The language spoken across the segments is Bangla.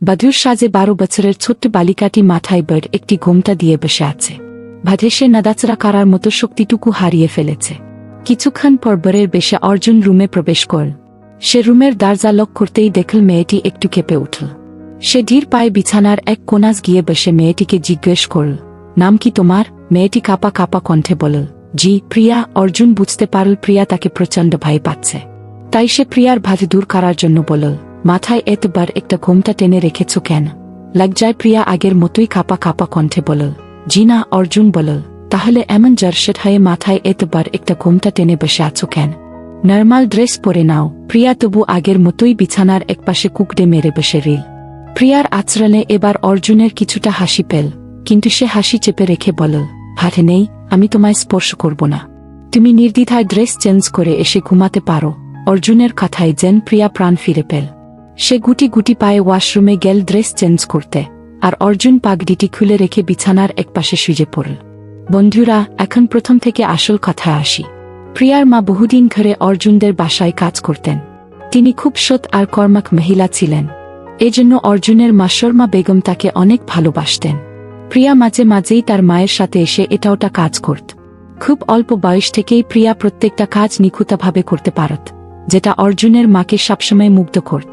বাধুর সাজে 12 বছরের ছোট্ট বালিকাটি মাথায় বার্ড একটি ঘোমটা দিয়ে বসে আছে। বাধে সে নাদাচড়া করার মতো শক্তিটুকু হারিয়ে ফেলেছে। কিছুক্ষণ পর বরের বেশে অর্জুন রুমে প্রবেশ করল। সে রুমের দরজা লক করতেই দেখল মেয়েটি একটু কেঁপে উঠল। সে ধীর পায়ে বিছানার এক কোনাস গিয়ে বসে মেয়েটিকে জিজ্ঞেস করল, নাম কি তোমার? মেয়েটি কাঁপা কাঁপা কণ্ঠে বলল, জি প্রিয়া। অর্জুন বুঝতে পারল প্রিয়া তাকে প্রচণ্ড ভয় পাচ্ছে। তাই সে প্রিয়ার বাধা দূর করার জন্য বলল, মাথায় এতবার একটা ঘোমটা টেনে রেখেছ কেন? লজ্জায় প্রিয়া আগের মতোই কাঁপা কাঁপা কণ্ঠে বলল, জি না। অর্জুন বলল, তাহলে এমন জর্ষেট হয়ে মাথায় এতবার একটা ঘোমটা টেনে বসে আছো কেন? নর্মাল ড্রেস পরে নাও। প্রিয়া তবু আগের মতোই বিছানার একপাশে কুকড়ে মেরে বসে রিল। প্রিয়ার আচরণে এবার অর্জুনের কিছুটা হাসি পেল, কিন্তু সে হাসি চেপে রেখে বলল, হাতে নেই, আমি তোমায় স্পর্শ করব না। তুমি নির্দ্বিধায় ড্রেস চেঞ্জ করে এসে ঘুমাতে পারো। অর্জুনের কথায় যেন প্রিয়া প্রাণ ফিরে পেল। সে গুটি গুটি পায়ে ওয়াশরুমে গেল ড্রেস চেঞ্জ করতে, আর অর্জুন পাগড়িটি খুলে রেখে বিছানার একপাশে শুয়ে পড়ল। বন্ধুরা, এখন প্রথম থেকে আসল কথায় আসি। প্রিয়ার মা বহুদিন ধরে অর্জুনদের বাসায় কাজ করতেন। তিনি খুব সৎ আর কর্মঠ মহিলা ছিলেন। এজন্য অর্জুনের মা শর্মা বেগম তাকে অনেক ভালোবাসতেন। প্রিয়া মাঝে মাঝেই তার মায়ের সাথে এসে এটা ওটা কাজ করত। খুব অল্প বয়স থেকেই প্রিয়া প্রত্যেকটা কাজ নিখুঁতভাবে করতে পারত, যেটা অর্জুনের মাকে সবসময় মুগ্ধ করত।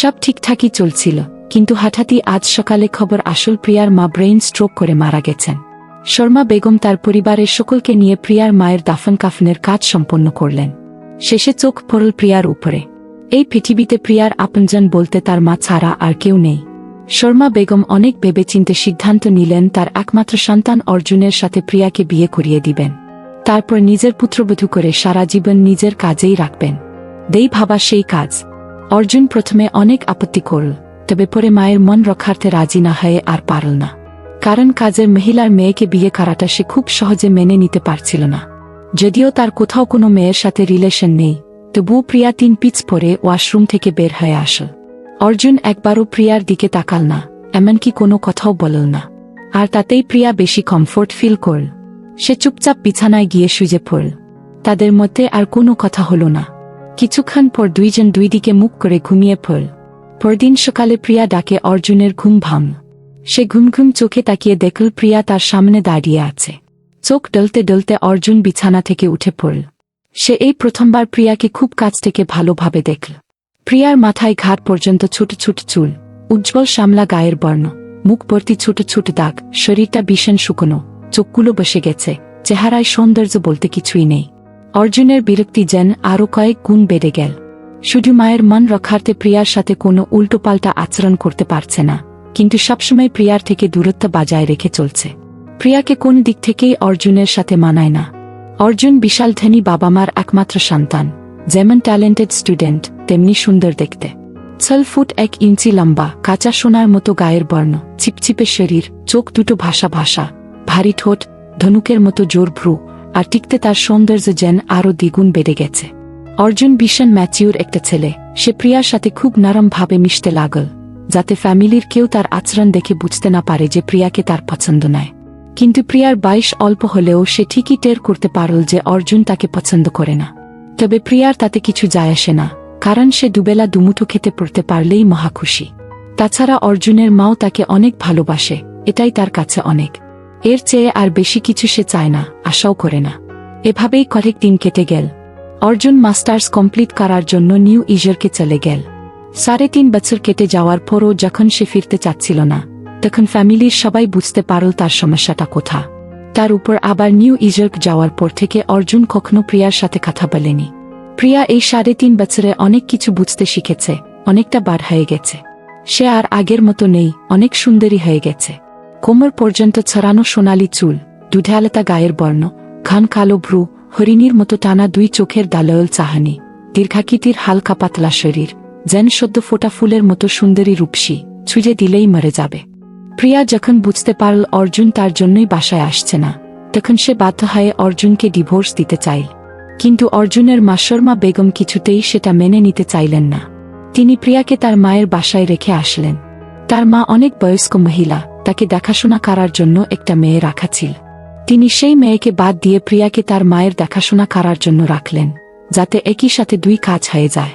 সব ঠিকঠাকই চলছিল, কিন্তু হঠাৎই আজ সকালে খবর আসল প্রিয়ার মা ব্রেইন স্ট্রোক করে মারা গেছেন। শর্মা বেগম তার পরিবারের সকলকে নিয়ে প্রিয়ার মায়ের দাফন কাফনের কাজ সম্পন্ন করলেন। শেষে চোখ পড়ল প্রিয়ার উপরে। এই পৃথিবীতে প্রিয়ার আপনজন বলতে তার মা ছাড়া আর কেউ নেই। শর্মা বেগম অনেক ভেবেচিন্তে সিদ্ধান্ত নিলেন তার একমাত্র সন্তান অর্জুনের সাথে প্রিয়াকে বিয়ে করিয়ে দিবেন। তারপর নিজের পুত্রবধূ করে সারা জীবন নিজের কাজেই রাখবেন। দেই ভাবা সেই কাজ। অর্জুন প্রথমে অনেক আপত্তি করল, তবে পরে মায়ের মন রক্ষার্থে রাজি না হয়ে আর পারল না। কারণ কাজের মহিলার মেয়েকে বিয়ে করাটা সে খুব সহজে মেনে নিতে পারছিল না। যদিও তার কোথাও কোনো মেয়ের সাথে রিলেশন নেই, তবুও প্রিয়া 3 পিচ পরে ওয়াশরুম থেকে বের হয়ে আসল। অর্জুন একবারও প্রিয়ার দিকে তাকাল না, এমনকি কোনো কথাও বলল না। আর তাতেই প্রিয়া বেশি কমফোর্ট ফিল করল। সে চুপচাপ বিছানায় গিয়ে শুয়ে পড়ল। তাদের মধ্যে আর কোনো কথা হলো না। কিছুক্ষণ পর দুইজন দুই দিকে মুখ করে ঘুমিয়ে পড়ল। পরদিন সকালে প্রিয়া ডাকে অর্জুনের ঘুম ভাঙল। সে ঘুম ঘুম চোখে তাকিয়ে দেখল প্রিয়া তার সামনে দাঁড়িয়ে আছে। চোখ ডলতে ডলতে অর্জুন বিছানা থেকে উঠে পড়ল। সে এই প্রথমবার প্রিয়াকে খুব কাছ থেকে ভালোভাবে দেখল। প্রিয়ার মাথায় ঘাট পর্যন্ত ছোট ছোট চুল, উজ্জ্বল শ্যামলা গায়ের বর্ণ, মুখ ভর্তি ছোট ছোট দাগ, শরীরটা ভীষণ শুকনো, চোখগুলো বসে গেছে, চেহারায় সৌন্দর্য বলতে কিছুই নেই। অর্জুনের বিরক্তি যেন আরও কয়েক গুণ বেড়ে গেল। শুধু মায়ের মন রক্ষার্থে প্রিয়ার সাথে কোনো উল্টোপাল্টা আচরণ করতে পারছে না, কিন্তু সবসময় প্রিয়ার থেকে দূরত্ব বজায় রেখে চলছে। প্রিয়াকে কোন দিক থেকেই অর্জুনের সাথে মানায় না। অর্জুন বিশাল ধনী বাবা মার একমাত্র সন্তান, যেমন ট্যালেন্টেড স্টুডেন্ট তেমনি সুন্দর দেখতে। 6 ফুট 1 ইঞ্চি লম্বা, কাঁচা সোনার মতো গায়ের বর্ণ, চিপচিপে শরীর, চোখ দুটো ভাসা ভাসা, ভারী ঠোঁট, ধনুকের মতো জোর ভ্রু, আর টিকতে তার সৌন্দর্য যেন আরও দ্বিগুণ বেড়ে গেছে। অর্জুন ভীষণ ম্যাচিউর একটা ছেলে। সে প্রিয়ার সাথে খুব নরমভাবে মিশতে লাগল, যাতে ফ্যামিলির কেউ তার আচরণ দেখে বুঝতে না পারে যে প্রিয়াকে তার পছন্দ নয়। কিন্তু প্রিয়ার বয়স অল্প হলেও সে ঠিকই টের করতে পারল যে অর্জুন তাকে পছন্দ করে না। তবে প্রিয়ার তাতে কিছু যায় আসে না, কারণ সে দুবেলা দুমুঠো খেতে পড়তে পারলেই মহা খুশি। তাছাড়া অর্জুনের মাও তাকে অনেক ভালোবাসে, এটাই তার কাছে অনেক। এর চেয়ে আর বেশি কিছু সে চায় না, আশাও করে না। এভাবেই কয়েক দিন কেটে গেল। অর্জুন মাস্টার্স কমপ্লিট করার জন্য নিউ ইয়র্কে চলে গেল। 3.5 বছর কেটে যাওয়ার পরও যখন সে ফিরতে চাচ্ছিল না, তখন ফ্যামিলির সবাই বুঝতে পারল তার সমস্যাটা কোথা। তার উপর আবার নিউ ইয়র্ক যাওয়ার পর থেকে অর্জুন কখনো প্রিয়ার সাথে কথা বলেনি। প্রিয়া এই 3.5 বছরে অনেক কিছু বুঝতে শিখেছে, অনেকটা বার হয়ে গেছে। সে আর আগের মতো নেই, অনেক সুন্দরী হয়ে গেছে। কোমর পর্যন্ত ছড়ানো সোনালি চুল, দুধালতা গায়ের বর্ণ, ঘন কালো ভ্রু, হরিণীর মতো টানা 2 চোখের দালয়ল চাহানি, দীর্ঘাকৃতির হালকা পাতলা শরীর, যেন সদ্য ফোটা ফুলের মতো সুন্দরী রূপসী, ছুঁয়ে দিলেই মরে যাবে। প্রিয়া যখন বুঝতে পারল অর্জুন তার জন্যই বাসায় আসছে না, তখন সে বাধ্য হয়ে অর্জুনকে ডিভোর্স দিতে চাইল। কিন্তু অর্জুনের মা শর্মা বেগম কিছুতেই সেটা মেনে নিতে চাইলেন না। তিনি প্রিয়াকে তার মায়ের বাসায় রেখে আসলেন। তার মা অনেক বয়স্ক মহিলা, তাকে দেখাশোনা করার জন্য একটা মেয়ে রাখা ছিল। তিনি সেই মেয়েকে বাদ দিয়ে প্রিয়াকে তার মায়ের দেখাশোনা করার জন্য রাখলেন, যাতে একই সাথে 2 কাজ হয়ে যায়।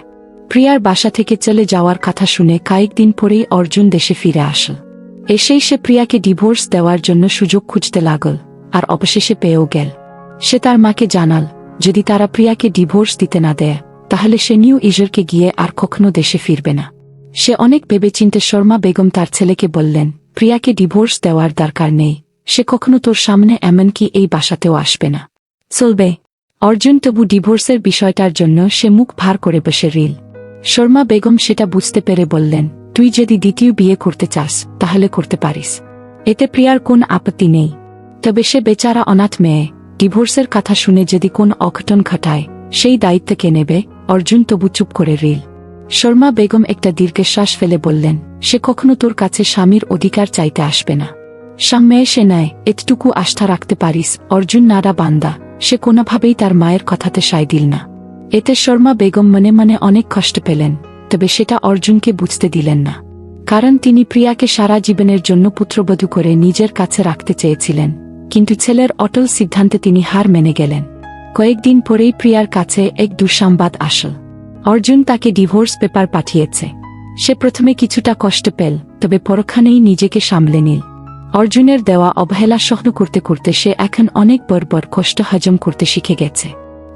প্রিয়ার বাসা থেকে চলে যাওয়ার কথা শুনে কয়েকদিন পরেই অর্জুন দেশে ফিরে আসল। এসেই সে প্রিয়াকে ডিভোর্স দেওয়ার জন্য সুযোগ খুঁজতে লাগল, আর অবশেষে পেয়েও গেল। সে তার মাকে জানাল যদি তারা প্রিয়াকে ডিভোর্স দিতে না দেয় তাহলে সে নিউ ইয়র্কে গিয়ে আর কখনো দেশে ফিরবে না। সে অনেক ভেবেচিন্তে শর্মা বেগম তার ছেলেকে বললেন, প্রিয়াকে ডিভোর্স দেওয়ার দরকার নেই, সে কখনো তোর সামনে এমনকি এই বাসাতেও আসবে না, চলবে। অর্জুন তবু ডিভোর্সের বিষয়টার জন্য সে মুখ ভার করে বসে রিল। শর্মা বেগম সেটা বুঝতে পেরে বললেন, তুই যদি দ্বিতীয় বিয়ে করতে চাস তাহলে করতে পারিস, এতে প্রিয়ার কোন আপত্তি নেই। তবে সে বেচারা অনাথ মেয়ে, ডিভোর্সের কথা শুনে যদি কোন অঘটন ঘটায় সেই দায়িত্ব কে নেবে? অর্জুন তবু চুপ করে রিল। শর্মা বেগম একটা দীর্ঘশ্বাস ফেলে বললেন, সে কখনো তোর কাছে স্বামীর অধিকার চাইতে আসবে না। সামনে সে নেয়, এতটুকু আস্থা রাখতে পারিস। অর্জুন নারা বান্দা, সে কোনোভাবেই তার মায়ের কথাতে সায় দিল না। এতে শর্মা বেগম মনে মনে অনেক কষ্ট পেলেন, তবে সেটা অর্জুনকে বুঝতে দিলেন না, কারণ তিনি প্রিয়াকে সারা জীবনের জন্য পুত্রবধূ করে নিজের কাছে রাখতে চেয়েছিলেন। কিন্তু ছেলের অটল সিদ্ধান্তে তিনি হার মেনে গেলেন। কয়েকদিন পরেই প্রিয়ার কাছে এক দুঃসংবাদ আসল। অর্জুন তাকে ডিভোর্স পেপার পাঠিয়েছে। সে প্রথমে কিছুটা কষ্ট পেল, তবে পরক্ষণেই নিজেকে সামলে নিল। অর্জুনের দেওয়া অবহেলা সহ্য করতে করতে সে এখন অনেক বড় কষ্ট হজম করতে শিখে গেছে।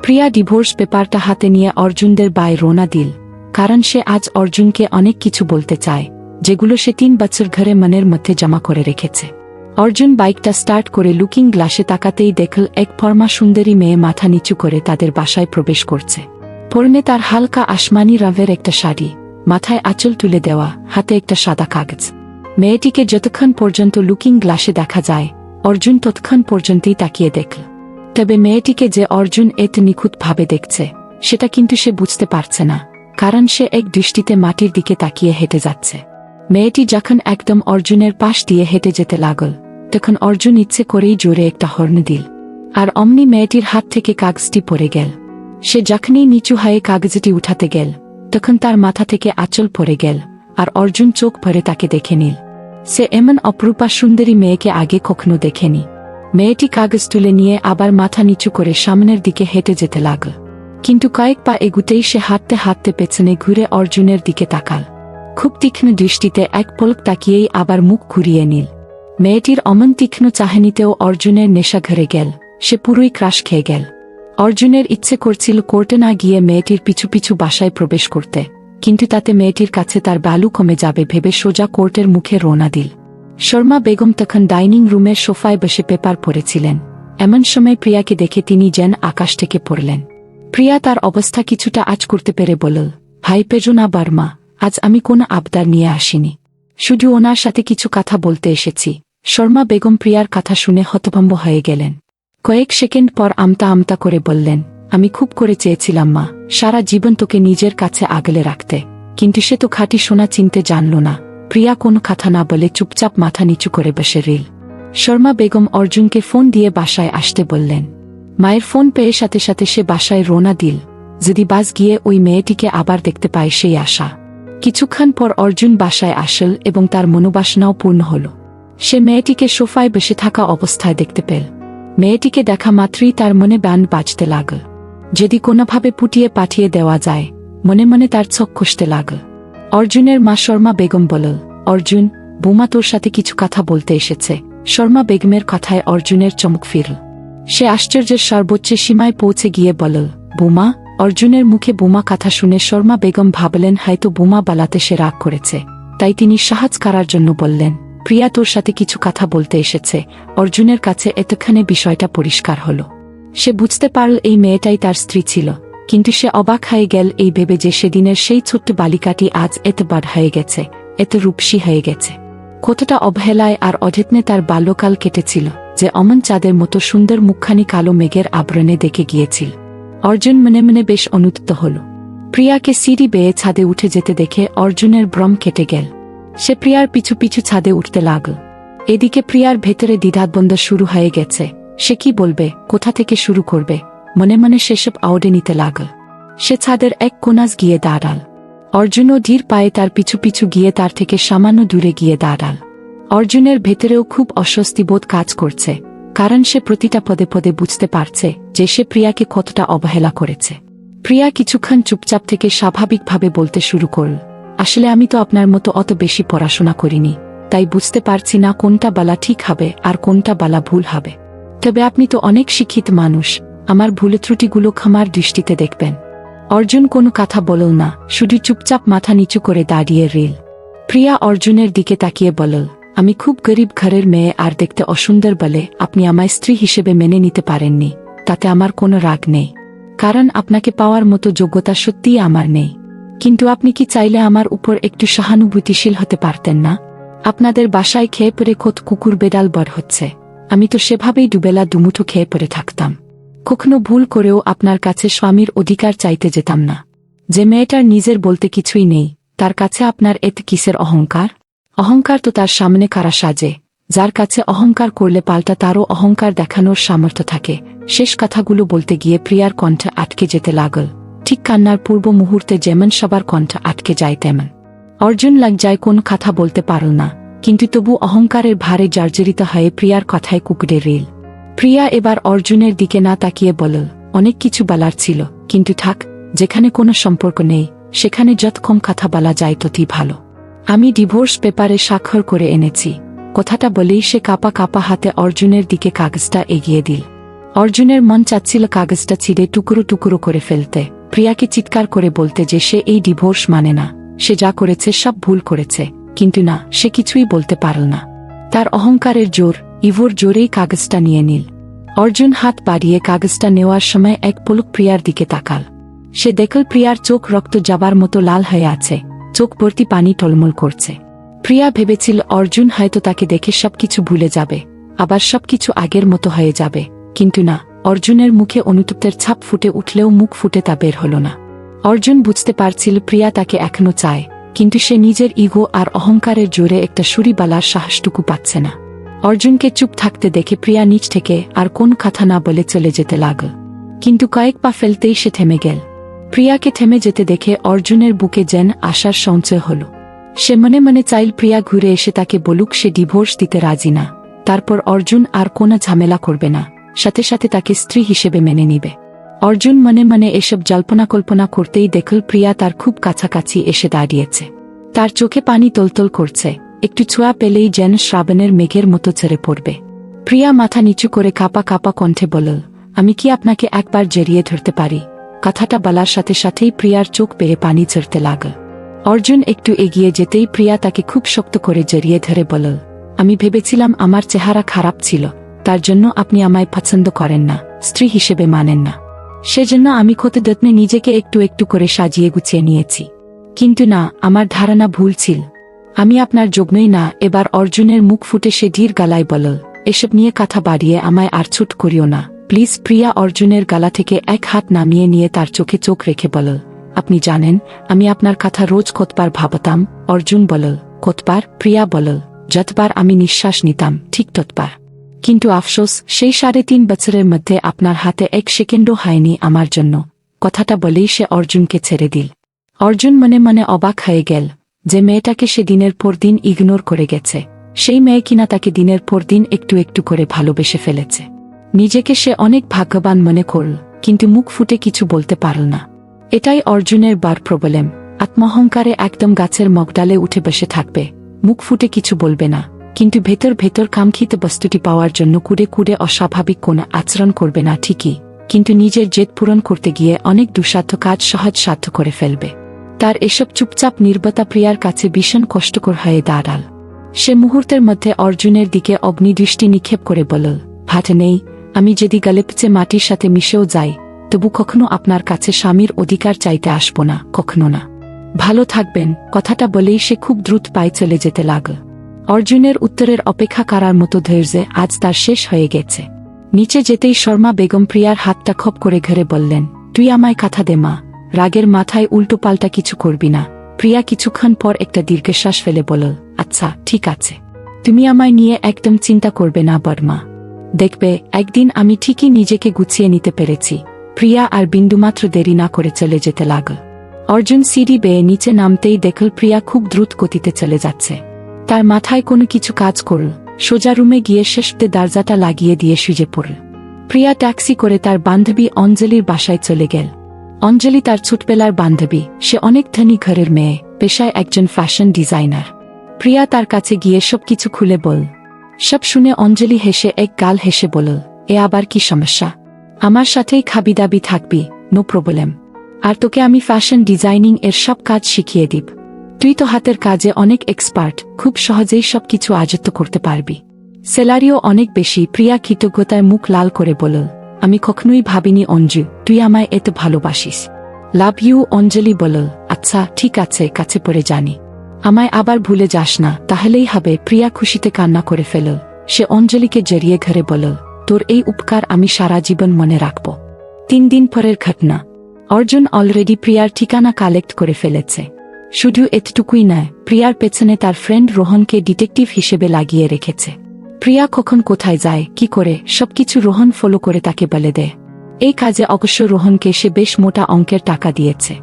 প্রিয়া ডিভোর্স পেপারটা হাতে নিয়ে অর্জুনদের বাই রওনা দিল, কারণ সে আজ অর্জুনকে অনেক কিছু বলতে চায়, যেগুলো সে 3 বছর ঘরে মনের মধ্যে জমা করে রেখেছে। অর্জুন বাইকটা স্টার্ট করে লুকিং গ্লাসে তাকাতেই দেখল এক ফর্মা সুন্দরী মেয়ে মাথা নিচু করে তাদের বাসায় প্রবেশ করছে। পরনে তার হালকা আসমানি রঙের একটা শাড়ি, মাথায় আঁচল তুলে দেওয়া, হাতে একটা সাদা কাগজ। মেয়েটিকে যতক্ষণ পর্যন্ত লুকিং গ্লাসে দেখা যায় অর্জুন ততক্ষণ পর্যন্তই তাকিয়ে দেখল। তবে মেয়েটিকে যে অর্জুন এত নিখুঁতভাবে দেখছে সেটা কিন্তু সে বুঝতে পারছে না, কারণ সে এক দৃষ্টিতে মাটির দিকে তাকিয়ে হেঁটে যাচ্ছে। মেয়েটি যখন একদম অর্জুনের পাশ দিয়ে হেঁটে যেতে লাগল তখন অর্জুন ইচ্ছে করেই জোরে একটা হর্ন দিল, আর অমনি মেয়েটির হাত থেকে কাগজটি পড়ে গেল। সে যখনই নিচু হয়ে কাগজটি উঠাতে গেল তখন তার মাথা থেকে আঁচল পড়ে গেল, আর অর্জুন চোখ ভরে তাকে দেখে নিল। সে এমন অপরূপা সুন্দরী মেয়েকে আগে কখনো দেখেনি। মেয়েটি কাগজ তুলে নিয়ে আবার মাথা নিচু করে সামনের দিকে হেঁটে যেতে লাগল, কিন্তু কয়েক পা এগুতেই সে হাঁটতে হাঁটতে পেছনে ঘুরে অর্জুনের দিকে তাকাল। খুব তীক্ষ্ণ দৃষ্টিতে এক পলক তাকিয়েই আবার মুখ ঘুরিয়ে নিল। মেয়েটির অমন তীক্ষ্ণ চাহনিতেও অর্জুনের নেশা ঘরে গেল, সে পুরোই ক্রাশ খেয়ে গেল। অর্জুনের ইচ্ছে করছিল কোর্টে না গিয়ে মেয়েটির পিছু পিছু বাসায় প্রবেশ করতে, কিন্তু তাতে মেয়েটির কাছে তার ভ্যালু কমে যাবে ভেবে সোজা কোর্টের মুখে রওনা দিল। শর্মা বেগম তখন ডাইনিং রুমের সোফায় বসে পেপার পড়েছিলেন। এমন সময় প্রিয়াকে দেখে তিনি যেন আকাশ থেকে পড়লেন। প্রিয়া তার অবস্থা কিছুটা আঁচ করতে পেরে বলল, ভাই পেজো না বার্মা, আজ আমি কোনো আবদার নিয়ে আসিনি, শুধু ওনার সাথে কিছু কথা বলতে এসেছি। শর্মা বেগম প্রিয়ার কথা শুনে হতভম্ব হয়ে গেলেন। কয়েক সেকেন্ড পর আমতা আমতা করে বললেন, আমি খুব করে চেয়েছিলাম মা, সারা জীবন তোকে নিজের কাছে আগলে রাখতে, কিন্তু সে তো খাঁটি সোনা চিনতে জানল না। প্রিয়া কোনো কথা না বলে চুপচাপ মাথা নিচু করে বসে রইল। শর্মা বেগম অর্জুনকে ফোন দিয়ে বাসায় আসতে বললেন। মায়ের ফোন পেয়ে সাথে সাথে সে বাসায় রওনা দিল, যদি বাস গিয়ে ওই মেয়েটিকে আবার দেখতে পায় সেই আশা। কিছুক্ষণ পর অর্জুন বাসায় আসল এবং তার মনোবাসনাও পূর্ণ হল। সে মেয়েটিকে সোফায় বসে থাকা অবস্থায় দেখতে পেল। মেয়েটিকে দেখা মাত্রই তার মনে ব্যান্ড বাজতে লাগল। যদি কোনোভাবে পুটিয়ে পাঠিয়ে দেওয়া যায়, মনে মনে তার চোখ কষতে লাগল। অর্জুনের মা শর্মা বেগম বলল, অর্জুন, বৌমা তোর সাথে কিছু কথা বলতে এসেছে। শর্মা বেগমের কথায় অর্জুনের চমক ফিরল। সে আশ্চর্যের সর্বোচ্চ সীমায় পৌঁছে গিয়ে বলল, বৌমা। অর্জুনের মুখে বোমা কথা শুনে শর্মা বেগম ভাবলেন হয়তো বোমা বালাতে সে রাগ করেছে, তাই তিনি সাহায্য করার জন্য বললেন, প্রিয়া তোর সাথে কিছু কথা বলতে এসেছে। অর্জুনের কাছে এতক্ষণে বিষয়টা পরিষ্কার হল। সে বুঝতে পারল এই মেয়েটাই তার স্ত্রী ছিল, কিন্তু সে অবাক হয়ে গেল এই ভেবে যে সেদিনের সেই ছোট্ট বালিকাটি আজ এত বড় হয়ে গেছে, এত রূপসী হয়ে গেছে। কতটা অবহেলায় আর অযত্নে তার বাল্যকাল কেটেছিল যে অমন চাঁদের মতো সুন্দর মুখখানি কালো মেঘের আবরণে দেখে গিয়েছিল। অর্জুন মনে মনে বেশ অনুতপ্ত হল। প্রিয়াকে সিঁড়ি বেয়ে ছাদে উঠে যেতে দেখে অর্জুনের ভ্রম কেটে গেল। সে প্রিয়ার পিছু পিছু ছাদে উঠতে লাগল। এদিকে প্রিয়ার ভেতরে দ্বিধাদ্বন্দ্ব শুরু হয়ে গেছে। সে কি বলবে, কোথা থেকে শুরু করবে, মনে মনে সেসব আওড়ে নিতে লাগল। সে ছাদের এক কোনাস গিয়ে দাঁড়াল। অর্জুনও ধীর পায়ে তার পিছু পিছু গিয়ে তার থেকে সামান্য দূরে গিয়ে দাঁড়াল। অর্জুনের ভেতরেও খুব অস্বস্তি বোধ কাজ করছে, কারণ সে প্রতিটা পদে পদে বুঝতে পারছে যে সে প্রিয়াকে কতটা অবহেলা করেছে। প্রিয়া কিছুক্ষণ চুপচাপ থেকে স্বাভাবিকভাবে বলতে শুরু করল, আসলে আমি তো আপনার মতো অত বেশি পড়াশোনা করিনি, তাই বুঝতে পারছি না কোনটা বলা ঠিক হবে আর কোনটা বলা ভুল হবে। তবে আপনি তো অনেক শিক্ষিত মানুষ, আমার ভুল ত্রুটিগুলো ক্ষমার দৃষ্টিতে দেখবেন। অর্জুন কোনো কথা বলল না, শুধু চুপচাপ মাথা নিচু করে দাঁড়িয়ে রইল। প্রিয়া অর্জুনের দিকে তাকিয়ে বলল, আমি খুব গরিব ঘরের মেয়ে আর দেখতে অসুন্দর বলে আপনি আমায় স্ত্রী হিসেবে মেনে নিতে পারেননি, তাতে আমার কোনো রাগ নেই, কারণ আপনাকে পাওয়ার মতো যোগ্যতা সত্যিই আমার নেই। কিন্তু আপনি কি চাইলে আমার উপর একটু সহানুভূতিশীল হতে পারতেন না? আপনাদের বাসায় খেয়ে পরে কত কুকুর বেড়াল বড় হচ্ছে, আমি তো সেভাবেই দুবেলা দুমুঠো খেয়ে পরে থাকতাম। কখনো ভুল করেও আপনার কাছে স্বামীর অধিকার চাইতে যেতাম না। যে মেয়েটার নিজের বলতে কিছুই নেই, তার কাছে আপনার এতে কিসের অহংকার? অহংকার তো তার সামনে কারা সাজে, যার কাছে অহংকার করলে পাল্টা তারও অহংকার দেখানোর সামর্থ্য থাকে। শেষ কথাগুলো বলতে গিয়ে প্রিয়ার কণ্ঠ আটকে যেতে লাগল, ঠিক কান্নার পূর্ব মুহূর্তে যেমন সবার কণ্ঠ আটকে যায় তেমন। অর্জুন লজ্জায় কোনো কথা বলতে পারল না, কিন্তু তবু অহংকারের ভারে জর্জরিত হয়ে প্রিয়ার কথায় কুকড়ে রইল। প্রিয়া এবার অর্জুনের দিকে না তাকিয়ে বলল, অনেক কিছু বলার ছিল, কিন্তু থাক, যেখানে কোনো সম্পর্ক নেই সেখানে যত কম কথা বলা যায় ততই ভালো। আমি ডিভোর্স পেপারে স্বাক্ষর করে এনেছি। কথাটা বলেই সে কাঁপা কাঁপা হাতে অর্জুনের দিকে কাগজটা এগিয়ে দিল। অর্জুনের মন চাচ্ছিল কাগজটা ছিঁড়ে টুকরো টুকরো করে ফেলতে, প্রিয়াকে চিৎকার করে বলতে যে সে এই ডিভোর্স মানে না, সে যা করেছে সব ভুল করেছে, কিন্তু না, সে কিছুই বলতে পারল না। তার অহংকারের জোর, ইভোর জোরেই কাগজটা নিয়ে নিল। অর্জুন হাত বাড়িয়ে কাগজটা নেওয়ার সময় এক পলক প্রিয়ার দিকে তাকাল। সে দেখল প্রিয়ার চোখ রক্ত যাবার মতো লাল হয়ে আছে, চোখ ভর্তি পানি টলমল করছে। প্রিয়া ভেবেছিল অর্জুন হয়তো তাকে দেখে সবকিছু ভুলে যাবে, আবার সবকিছু আগের মতো হয়ে যাবে, কিন্তু না, অর্জুনের মুখে অনুতপ্তের ছাপ ফুটে উঠলেও মুখ ফুটে তা বের হল না। অর্জুন বুঝতে পারছিল প্রিয়া তাকে এখনো চায়, কিন্তু সে নিজের ইগো আর অহংকারের জোরে একটা ছুরি বালার সাহসটুকু পাচ্ছে না। অর্জুনকে চুপ থাকতে দেখে প্রিয়া নিচ থেকে আর কোন কথা না বলে চলে যেতে লাগল, কিন্তু কয়েক পা ফেলতেই সে থেমে গেল। প্রিয়াকে থেমে যেতে দেখে অর্জুনের বুকে যেন আশার সঞ্চয় হল। সে মনে মনে চাইল প্রিয়া ঘুরে এসে তাকে বলুক সে ডিভোর্স দিতে রাজি না, তারপর অর্জুন আর কোনো ঝামেলা করবে না, সাথে সাথে তাকে স্ত্রী হিসেবে মেনে নিবে। অর্জুন মনে মনে এসব জল্পনা কল্পনা করতেই দেখল প্রিয়া তার খুব কাছাকাছি এসে দাঁড়িয়েছে। তার চোখে পানি তোলতোল করছে, একটু ছোঁয়া পেলেই যেন শ্রাবণের মেঘের মতো ঝরে পড়বে। প্রিয়া মাথা নিচু করে কাঁপা কাঁপা কণ্ঠে বলল, আমি কি আপনাকে একবার জড়িয়ে ধরতে পারি? কথাটা বলার সাথে সাথেই প্রিয়ার চোখ বেয়ে পানি ঝরতে লাগল। অর্জুন একটু এগিয়ে যেতেই প্রিয়া তাকে খুব শক্ত করে জড়িয়ে ধরে বলল, আমি ভেবেছিলাম আমার চেহারা খারাপ ছিল, তার জন্য আপনি আমায় পছন্দ করেন না, স্ত্রী হিসেবে মানেন না। সেজন্য আমি ক্ষতে যত্নে নিজেকে একটু একটু করে সাজিয়ে গুছিয়ে নিয়েছি। কিন্তু না, আমার ধারণা ভুল ছিল, আমি আপনার যোগ্যই না। এবার অর্জুনের মুখ ফুটে সে ধীর গলায় বলল, এসব নিয়ে কথা বাড়িয়ে আমায় আর ছুট করিও না, প্লিজ। প্রিয়া অর্জুনের গলা থেকে এক হাত নামিয়ে নিয়ে তার চোখে চোখ রেখে বলল, আপনি জানেন আমি আপনার কথা রোজ কতবার ভাবতাম। অর্জুন বলল, কতবার? প্রিয়া বলল, যতবার আমি নিঃশ্বাস নিতাম ঠিক ততবার। কিন্তু আফসোস, সেই 3.5 বছরের মধ্যে আপনার হাতে এক সেকেন্ডও হয়নি আমার জন্য। কথাটা বলেই সে অর্জুনকে ছেড়ে দিল। অর্জুন মনে মনে অবাক হয়ে গেল, যে মেয়েটাকে সে দিনের পর দিন ইগনোর করে গেছে, সেই মেয়ে কিনা তাকে দিনের পর দিন একটু একটু করে ভালোবেসে ফেলেছে। নিজেকে সে অনেক ভাগ্যবান মনে করল, কিন্তু মুখ ফুটে কিছু বলতে পারল না। এটাই অর্জুনের বার প্রবলেম, আত্মহংকারে একদম গাছের মগডালে উঠে বসে থাকবে, মুখ ফুটে কিছু বলবে না, কিন্তু ভেতর ভেতর কাঙ্ক্ষিত বস্তুটি পাওয়ার জন্য কুড়ে কুড়ে অস্বাভাবিক কোনো আচরণ করবে না ঠিকই, কিন্তু নিজের জেদ পূরণ করতে গিয়ে অনেক দুঃসাধ্য কাজ সহজ সাধ্য করে ফেলবে। তার এসব চুপচাপ নির্বতা প্রিয়ার কাছে ভীষণ কষ্টকর হয়ে দাঁড়াল। সে মুহূর্তের মধ্যে অর্জুনের দিকে অগ্নিদৃষ্টি নিক্ষেপ করে বলল, ভাট নেই, আমি যদি গালেপচে মাটির সাথে মিশেও যাই, তবু কখনো আপনার কাছে স্বামীর অধিকার চাইতে আসব না, কখনো না। ভালো থাকবেন। কথাটা বলেই সে খুব দ্রুত পায়ে চলে যেতে লাগল। অর্জুনের উত্তরের অপেক্ষা করার মতো ধৈর্যে আজ তার শেষ হয়ে গেছে। নিচে যেতেই শর্মা বেগম প্রিয়ার হাতটা খপ করে ঘরে বললেন, তুই আমায় কথা দে মা, রাগের মাথায় উল্টো পাল্টা কিছু করবি না। প্রিয়া কিছুক্ষণ পর একটা দীর্ঘশ্বাস ফেলে বলল, আচ্ছা ঠিক আছে, তুমি আমায় নিয়ে একদম চিন্তা করবে না বর্মা, দেখবে একদিন আমি ঠিকই নিজেকে গুছিয়ে নিতে পেরেছি। প্রিয়া আর বিন্দুমাত্র দেরি না করে চলে যেতে লাগল। অর্জুন সিঁড়ি বেয়ে নিচে নামতেই দেখল প্রিয়া খুব দ্রুত গতিতে চলে যাচ্ছে। তার মাথায় কোনো কিছু কাজ করল, সোজা রুমে গিয়ে শেষতে দরজাটা লাগিয়ে দিয়ে শুয়ে পড়ল। প্রিয়া ট্যাক্সি করে তার বান্ধবী অঞ্জলির বাসায় চলে গেল। অঞ্জলি তার ছোটবেলার বান্ধবী, সে অনেক ধনী ঘরের মেয়ে, পেশায় একজন ফ্যাশন ডিজাইনার। প্রিয়া তার কাছে গিয়ে সবকিছু খুলে বল। সব শুনে অঞ্জলি হেসে এক গাল হেসে বলল, এ আবার কি সমস্যা? আমার সাথেই খাবি দাবি থাকবি, নো প্রবলেম। আর তোকে আমি ফ্যাশন ডিজাইনিং এর সব কাজ শিখিয়ে দিব। তুই তো হাতের কাজে অনেক এক্সপার্ট, খুব সহজেই সবকিছু আয়ত্ত করতে পারবি। স্যালারিও অনেক বেশি। প্রিয়া কৃতজ্ঞতায় মুখ লাল করে বলল, আমি কখনোই ভাবিনি অঞ্জু তুই আমায় এত ভালোবাসিস। Love you. অঞ্জলি বলল, আচ্ছা ঠিক আছে, কাছে পড়ে জানি। আমায় আবার ভুলে যাস না, তাহলেই হবে। প্রিয়া খুশিতে কান্না করে ফেলল। সে অঞ্জলিকে জড়িয়ে ঘরে বলল, তোর এই উপকার আমি সারা জীবন মনে রাখব। 3 দিন পরের ঘটনা। অর্জুন অলরেডি প্রিয়ার ঠিকানা কালেক্ট করে ফেলেছে। শুধু এতটুকুই নয়, প্রিয়ার পেছনে তার ফ্রেন্ড রোহনকে ডিটেকটিভ হিসেবে লাগিয়ে রেখেছে। প্রিয়া কখন কোথায় যায়, কি করে, সবকিছু রোহন ফলো করে তাকে বলে দেয়। এই কাজে অবশ্য রোহনকে সে বেশ মোটা অঙ্কের টাকা দিয়েছে।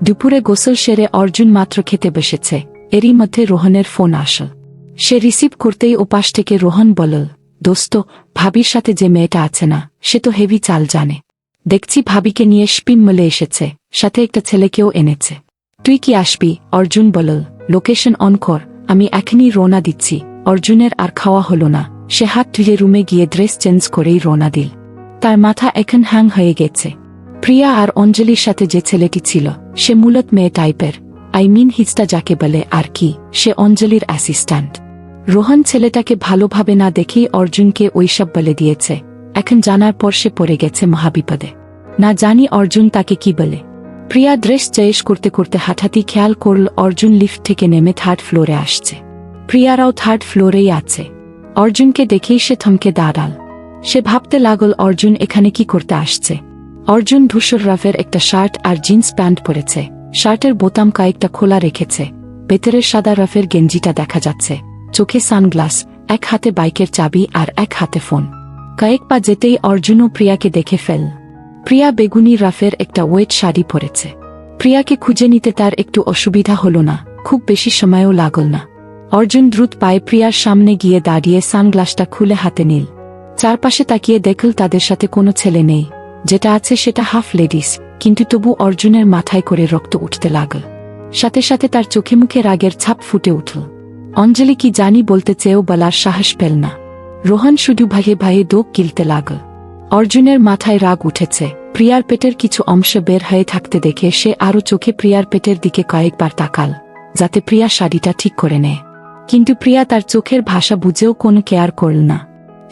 দুপুরে গোসল সেরে অর্জুন মাত্র খেতে বসেছে, এরই মধ্যে রোহনের ফোন আসল। সে রিসিভ করতেই ওপাশ থেকে রোহন বলল, দোস্ত, ভাবির সাথে যে মেয়েটা আছে না, সে তো হেভি চাল জানে। দেখছি ভাবিকে নিয়ে শপিং মলে এসেছে, সাথে একটা ছেলেকেও এনেছে। তুই কি আসবি? অর্জুন বলল, লোকেশন অন কর, আমি এখনই রওনা দিচ্ছি। অর্জুনের আর খাওয়া হলো না। সে হাত ধুয়ে রুমে গিয়ে ড্রেস চেঞ্জ করেই রওনা দিল। তার মাথা এখন হ্যাং হয়ে গেছে। প্রিয়া আর অঞ্জলির সাথে যে ছেলেটি ছিল, সে মূলত মেয়ে টাইপের, হিজটা যাকে বলে আর কি, সে অঞ্জলির অ্যাসিস্ট্যান্ট। রোহন ছেলেটাকে ভালোভাবে না দেখেই অর্জুনকে ওইসব বলে দিয়েছে। এখন জানার পর সে পড়ে গেছে মহাবিপদে। না জানি অর্জুন তাকে কি বলে। প্রিয়া ড্রেস চেঞ্জ করতে করতে হঠাৎই খেয়াল করল অর্জুন লিফট থেকে নেমে 3rd ফ্লোরে আসছে। প্রিয়ারাও 3rd ফ্লোরেই আছে। অর্জুনকে দেখেই সে থমকে দাঁড়াল। সে ভাবতে লাগল অর্জুন এখানে কি করতে আসছে। অর্জুন ধূসর রঙের একটা শার্ট আর জিন্স প্যান্ট পরেছে। শার্টের বোতাম কয়েকটা খোলা রেখেছে। ভেতরের সাদা রঙের গেঞ্জিটা দেখা যাচ্ছে। চোখে সানগ্লাস, এক হাতে বাইকের চাবি আর এক হাতে ফোন। কয়েক পা যেতেই অর্জুনও প্রিয়াকে দেখে ফেল। প্রিয়া বেগুনি রঙের একটা ওয়েট শাড়ি পরেছে। প্রিয়াকে খুঁজে নিতে তার একটু অসুবিধা হল না, খুব বেশি সময়ও লাগল না। অর্জুন দ্রুত পায়ে প্রিয়ার সামনে গিয়ে দাঁড়িয়ে সানগ্লাসটা খুলে হাতে নিল। চারপাশে তাকিয়ে দেখল তাদের সাথে কোনো ছেলে নেই। যেটা আছে সেটা হাফ লেডিস, কিন্তু তবু অর্জুনের মাথায় করে রক্ত উঠতে লাগল। সাথে সাথে তার চোখে মুখে রাগের ছাপ ফুটে উঠল। অঞ্জলি কি জানি বলতে চেয়েও বলার সাহস পেল না। রোহন শুধু ভাইয়ে ভাইয়ে দোক গিলতে লাগল। অর্জুনের মাথায় রাগ উঠেছে। প্রিয়ার পেটের কিছু অংশ বের হয়ে থাকতে দেখে সে আরও চোখে প্রিয়ার পেটের দিকে কয়েকবার তাকাল, যাতে প্রিয়া শাড়িটা ঠিক করে নেয়। কিন্তু প্রিয়া তার চোখের ভাষা বুঝেও কোনো কেয়ার করল না।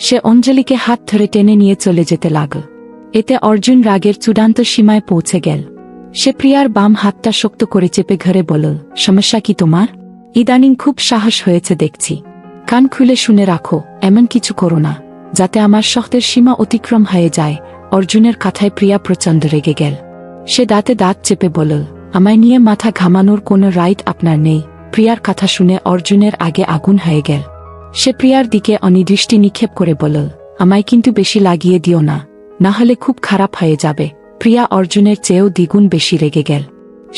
সে অঞ্জলিকে হাত ধরে টেনে নিয়ে চলে যেতে লাগল। এতে অর্জুন রাগের চূড়ান্ত সীমায় পৌঁছে গেল। সে প্রিয়ার বাম হাতটা শক্ত করে চেপে ঘরে বলল, সমস্যা কি তোমার? ইদানিং খুব সাহস হয়েছে দেখছি। কান খুলে শুনে রাখো, এমন কিছু করো না যাতে আমার শক্তের সীমা অতিক্রম হয়ে যায়। অর্জুনের কথায় প্রিয়া প্রচণ্ড রেগে গেল। সে দাঁতে দাঁত চেপে বলল, আমায় নিয়ে মাথা ঘামানোর কোনো রাইট আপনার নেই। প্রিয়ার কথা শুনে অর্জুনের আগে আগুন হয়ে গেল। সে প্রিয়ার দিকে অনিদৃষ্টি নিক্ষেপ করে বলল, আমায় কিন্তু বেশি লাগিয়ে দিও না, না হলে খুব খারাপ হয়ে যাবে। প্রিয়া অর্জুনের চেয়েও দ্বিগুণ বেশি রেগে গেল।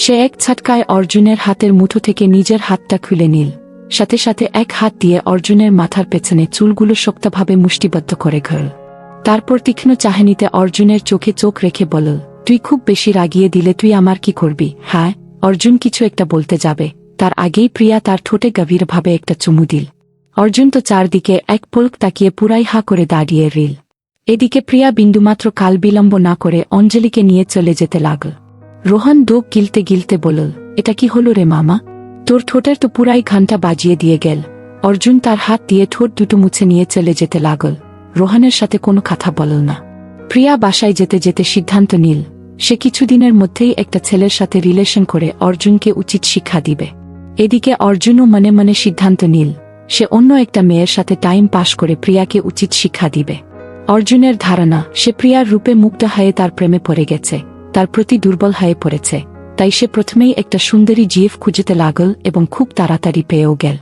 সে এক ঝটকায় অর্জুনের হাতের মুঠো থেকে নিজের হাতটা খুলে নিল। সাথে সাথে এক হাত দিয়ে অর্জুনের মাথার পেছনে চুলগুলো শক্তভাবে মুষ্টিবদ্ধ করে ঘরল। তারপর তীক্ষ্ণ চাহনিতে অর্জুনের চোখে চোখ রেখে বলল, তুই খুব বেশি রাগিয়ে দিলে তুই আমার কি করবি? হ্যাঁ। অর্জুন কিছু একটা বলতে যাবে, তার আগেই প্রিয়া তার ঠোঁটে গভীরভাবে একটা চুমু দিল। অর্জুন তো চারদিকে এক পলক তাকিয়ে পুরাই হা করে দাঁড়িয়ে রইল। এদিকে প্রিয়া বিন্দুমাত্র কাল বিলম্ব না করে অঞ্জলিকে নিয়ে চলে যেতে লাগল। রোহন দোক গিলতে গিলতে বলল, এটা কি হলো রে মামা? তোর ঠোঁটের তো পুরাই ঘন্টা বাজিয়ে দিয়ে গেল। অর্জুন তার হাত দিয়ে ঠোঁট দুটো মুছে নিয়ে চলে যেতে লাগল। রোহনের সাথে কোনো কথা বলল না। প্রিয়া বাসায় যেতে যেতে সিদ্ধান্ত নিল, সে কিছুদিনের মধ্যেই একটা ছেলের সাথে রিলেশন করে অর্জুনকে উচিত শিক্ষা দিবে। এদিকে অর্জুনও মনে মনে সিদ্ধান্ত নিল, সে অন্য একটা মেয়ের সাথে টাইম পাস করে প্রিয়াকে উচিত শিক্ষা দিবে। অর্জুনের ধারণা, সে প্রিয়ার রূপে মুগ্ধ হয়ে তার প্রেমে পড়ে গেছে, তার প্রতি দুর্বল হয়ে পড়েছে। তাই সে প্রথমেই একটা সুন্দরী জিএফ খুঁজতে লাগল এবং খুব তাড়াতাড়ি পেয়েও গেল।